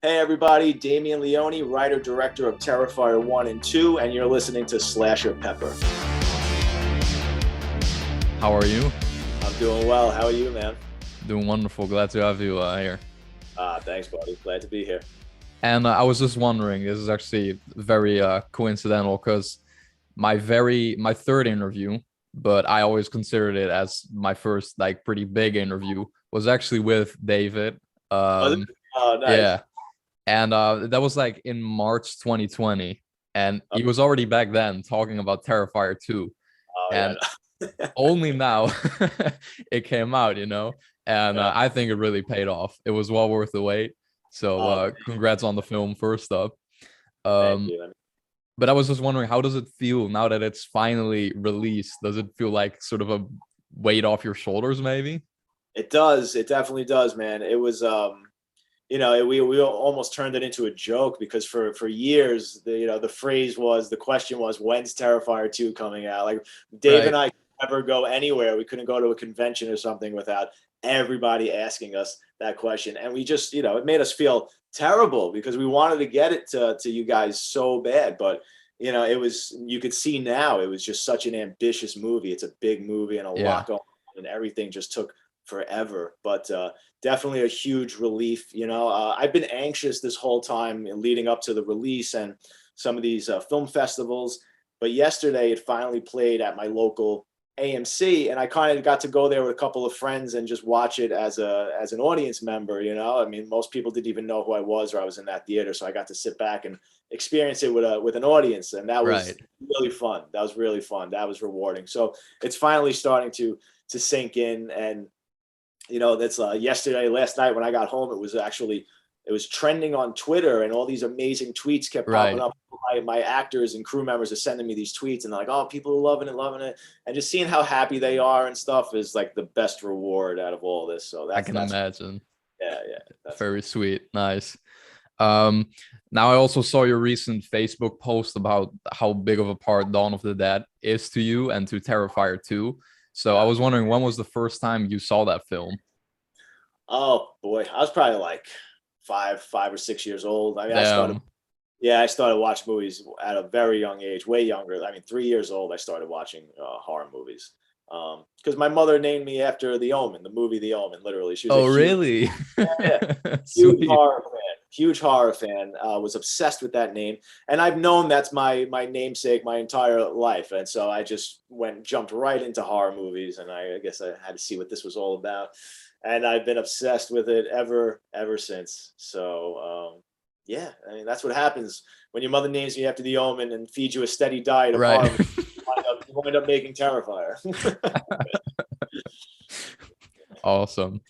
Hey everybody, Damien Leone, writer director of Terrifier 1 and 2, and you're listening to SlasherPepper. How are you? I'm doing well. How are you, man? Doing wonderful. Glad to have you here. Thanks, buddy. Glad to be here. And I was just wondering, this is actually very coincidental because my third interview, but I always considered it as my first like pretty big interview, was actually with David. Oh, Um, nice. yeah, and that was like in March 2020, and Oh, he was already back then talking about Terrifier 2, yeah. and only now it came out, and Yeah. I think it really paid off. It was well worth the wait. So Oh, congrats on the film first up. thank Um, you. but I was just wondering, how does it feel now that it's finally released? Does it feel like sort of a weight off your shoulders, maybe? It does. It definitely does, man. It was, we almost turned it into a joke because for years, the question was, when's Terrifier 2 coming out? Like Dave and Right. I could never go anywhere. We couldn't go to a convention or something without everybody asking us that question. And we just, it made us feel terrible because we wanted to get it to you guys so bad. But, you could see now it was just such an ambitious movie. It's a big movie and a Yeah. lot going on, and everything just took forever. But definitely a huge relief. I've been anxious this whole time leading up to the release and some of these film festivals. But yesterday it finally played at my local AMC, and I kind of got to go there with a couple of friends and just watch it as an audience member. I mean, most people didn't even know who I was or I was in that theater, so I got to sit back and experience it with an audience, and that was Right. really fun. That was really fun. That was rewarding. So it's finally starting to sink in, and that's last night when I got home, it was trending on Twitter, and all these amazing tweets kept popping Right. up. My actors and crew members are sending me these tweets, and they're like, "Oh, people are loving it," and just seeing how happy they are and stuff is like the best reward out of all this. So I that's can imagine. yeah, that's Very cool. sweet. Nice. Um, Now I also saw your recent Facebook post about how big of a part Dawn of the Dead is to you and to Terrifier 2. So I Yeah. was wondering, when was the first time you saw that film? Oh boy, I was probably like 5 or 6 years old. I mean, Damn. I started watching movies at a very young age, way younger. I mean, 3 years old, I started watching horror movies. Because my mother named me after The Omen, the movie The Omen. Literally, she was a Oh, huge, really? yeah, huge Sweet. horror fan. Huge horror fan. Was obsessed with that name, and I've known that's my namesake my entire life. And so I just jumped right into horror movies, and I guess I had to see what this was all about, and I've been obsessed with it ever since. So yeah, I mean that's what happens when your mother names you after The Omen and feeds you a steady diet of Right. horror. You wind up making Terrifier. Awesome.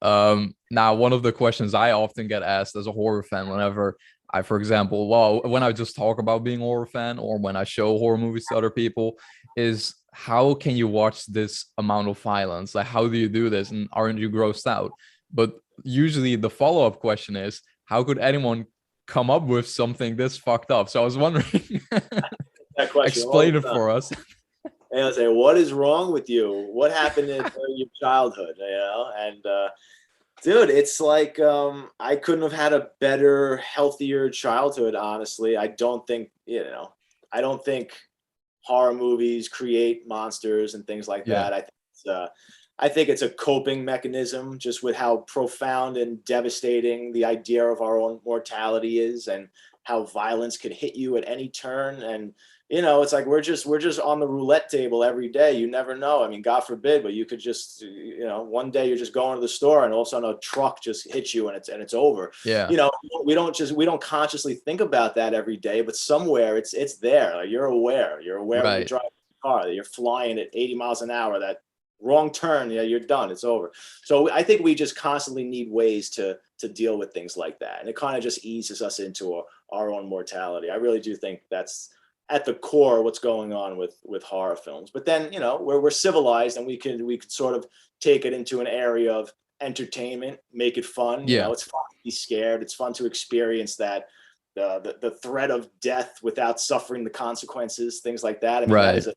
Now one of the questions I often get asked as a horror fan whenever I, for example, well, when I just talk about being a horror fan or when I show horror movies to other people, is how can you watch this amount of violence? Like, how do you do this? And aren't you grossed out? But usually the follow-up question is, how could anyone come up with something this fucked up? So I was wondering, That question all explain the it time. for us. And I say, what is wrong with you? What happened in your childhood? And dude, it's like I couldn't have had a better, healthier childhood. Honestly, I don't think horror movies create monsters and things like Yeah. that. I think it's a coping mechanism, just with how profound and devastating the idea of our own mortality is, and how violence could hit you at any turn. And it's like we're just on the roulette table every day. You never know. I mean, God forbid, but you could just, one day you're just going to the store and all of a sudden a truck just hits you and it's over. Yeah. You know, we don't consciously think about that every day, but somewhere it's there. Like, you're aware. You're aware when you're Right. driving a car that you're flying at 80 miles an hour. That wrong turn, yeah, you're done. It's over. So I think we just constantly need ways to deal with things like that, and it kind of just eases us into our own mortality. I really do think that's at the core what's going on with horror films. But then we're civilized, and we could sort of take it into an area of entertainment, make it fun. Yeah. It's fun to be scared. It's fun to experience that the threat of death without suffering the consequences, things like that. I mean, that Right. is a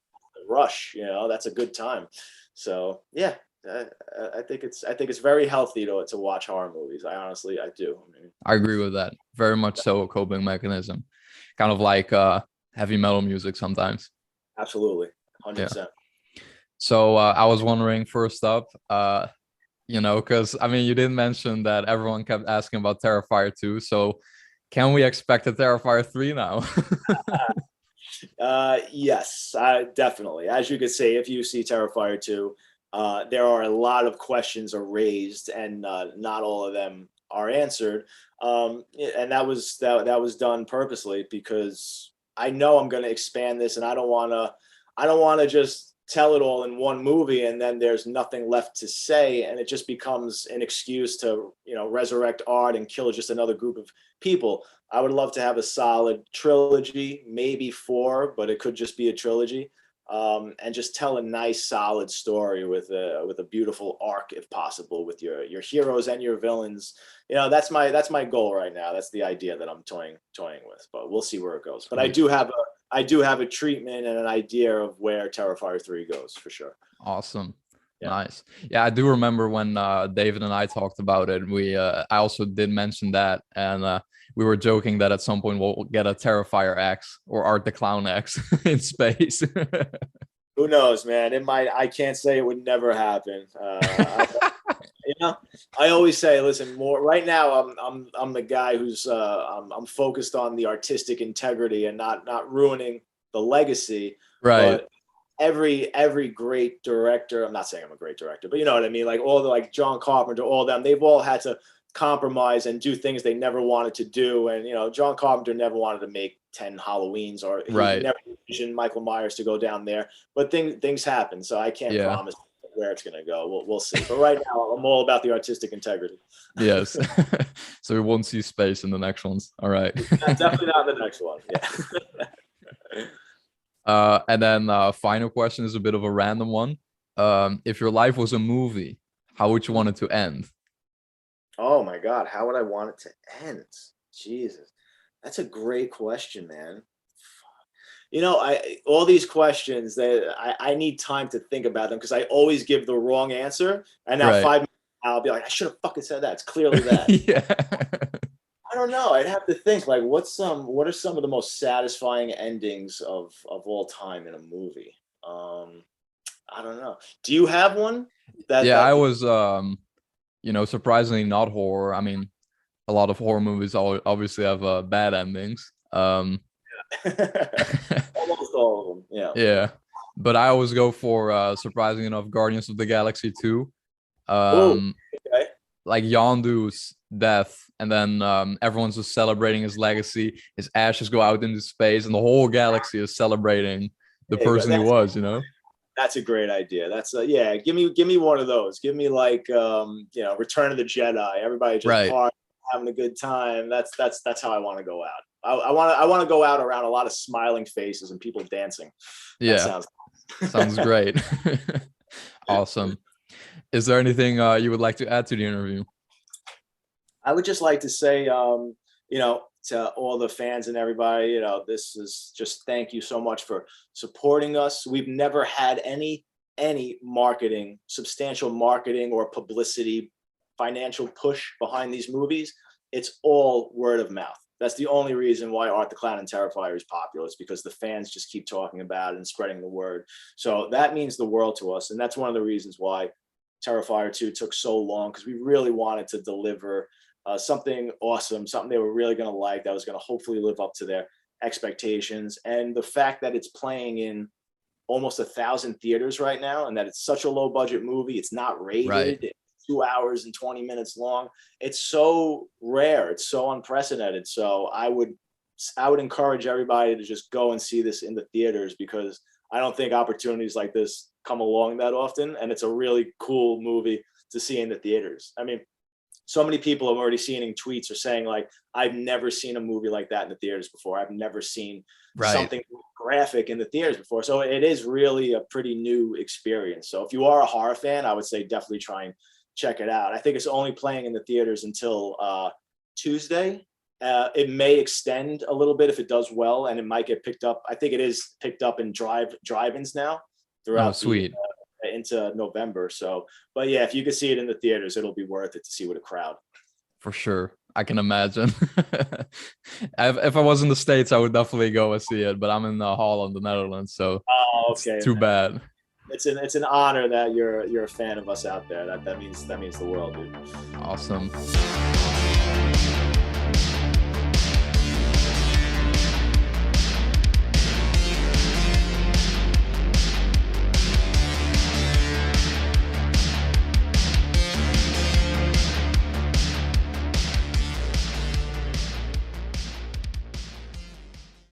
rush. That's a good time. So yeah, I think it's very healthy to watch horror movies. I do. I mean, I agree with that. Very much so a coping mechanism. Kind of like heavy metal music sometimes. absolutely, Yeah. 100%. So I was wondering first up, because I mean you did mention that everyone kept asking about Terrifier 2. So can we expect a Terrifier 3 now? Yes, definitely. As you could say, if you see Terrifier 2, there are a lot of questions are raised, and not all of them are answered. And that was done purposely because I know I'm going to expand this, and I don't want to just tell it all in one movie and then there's nothing left to say, and it just becomes an excuse to resurrect art and kill just another group of people. I would love to have a solid trilogy, maybe four, but it could just be a trilogy, and just tell a nice, solid story with a beautiful arc, if possible, with your heroes and your villains. That's my goal right now. That's the idea that I'm toying with, but we'll see where it goes. But I do have a treatment and an idea of where Terrifier 3 goes for sure. Awesome. Yeah. Nice. Yeah, I do remember when David and I talked about it. I also did mention that, and we were joking that at some point we'll get a Terrifier X or Art the Clown X in space. Who knows, man? It might. I can't say it would never happen. I always say, listen, more right now. I'm the guy who's I'm focused on the artistic integrity and not ruining the legacy. Right. But every great director, I'm not saying I'm a great director, but you know what I mean, like all the, like John Carpenter, all of them, they've all had to compromise and do things they never wanted to do. And John Carpenter never wanted to make 10 Halloweens, or he Right. never envisioned Michael Myers to go down there, but things happen, so I can't promise where it's going to go. We'll see, but right now I'm all about the artistic integrity. Yes. So we won't see space in the next ones. All right. Definitely not the next one. Yeah. And then final question is a bit of a random one. If your life was a movie, how would you want it to end? Oh my God, how would I want it to end? Jesus, that's a great question, man. All these questions that I need time to think about them, because I always give the wrong answer, and now 5 minutes I'll be like, I should have fucking said that. It's clearly that. Yeah. I don't know. I'd have to think, like, what are some of the most satisfying endings of all time in a movie? I don't know. Do you have one? I was surprisingly not horror. I mean, a lot of horror movies obviously have bad endings. Almost all of them. Yeah. Yeah. But I always go for surprisingly enough, Guardians of the Galaxy 2. Okay. Like Yondu's death, and then everyone's just celebrating his legacy. His ashes go out into space, and the whole galaxy is celebrating the person he was. That's a great idea. That's yeah. Give me one of those. Give me like Return of the Jedi. Everybody just partying, having a good time. That's how I want to go out. I want to go out around a lot of smiling faces and people dancing. Sounds great. Awesome. Is there anything you would like to add to the interview? I would just like to say, to all the fans and everybody, this is just thank you so much for supporting us. We've never had any marketing, substantial marketing or publicity, financial push behind these movies. It's all word of mouth. That's the only reason why Art the Clown and Terrifier is popular. It's because the fans just keep talking about it and spreading the word. So that means the world to us. And that's one of the reasons why Terrifier 2 took so long, because we really wanted to deliver something awesome, something they were really going to like, that was going to hopefully live up to their expectations. And the fact that it's playing in almost 1,000 theaters right now, and that it's such a low budget movie, it's not rated, it's 2 hours and 20 minutes long. It's so rare. It's so unprecedented. So I would encourage everybody to just go and see this in the theaters, because I don't think opportunities like this come along that often. And it's a really cool movie to see in the theaters. I mean, so many people I'm already seeing in tweets are saying, like, I've never seen a movie like that in the theaters before. I've never seen something graphic in the theaters before. So it is really a pretty new experience. So if you are a horror fan, I would say definitely try and check it out. I think it's only playing in the theaters until Tuesday. It may extend a little bit if it does well, and it might get picked up. I think it is picked up in drive-ins now throughout into November. So, but yeah, if you could see it in the theaters, it'll be worth it to see with a crowd. For sure. I can imagine. If I was in the States, I would definitely go and see it, but I'm in Holland, the Netherlands, so Oh, it's okay. too bad. It's an honor that you're a fan of us out there. That means the world, dude. Awesome.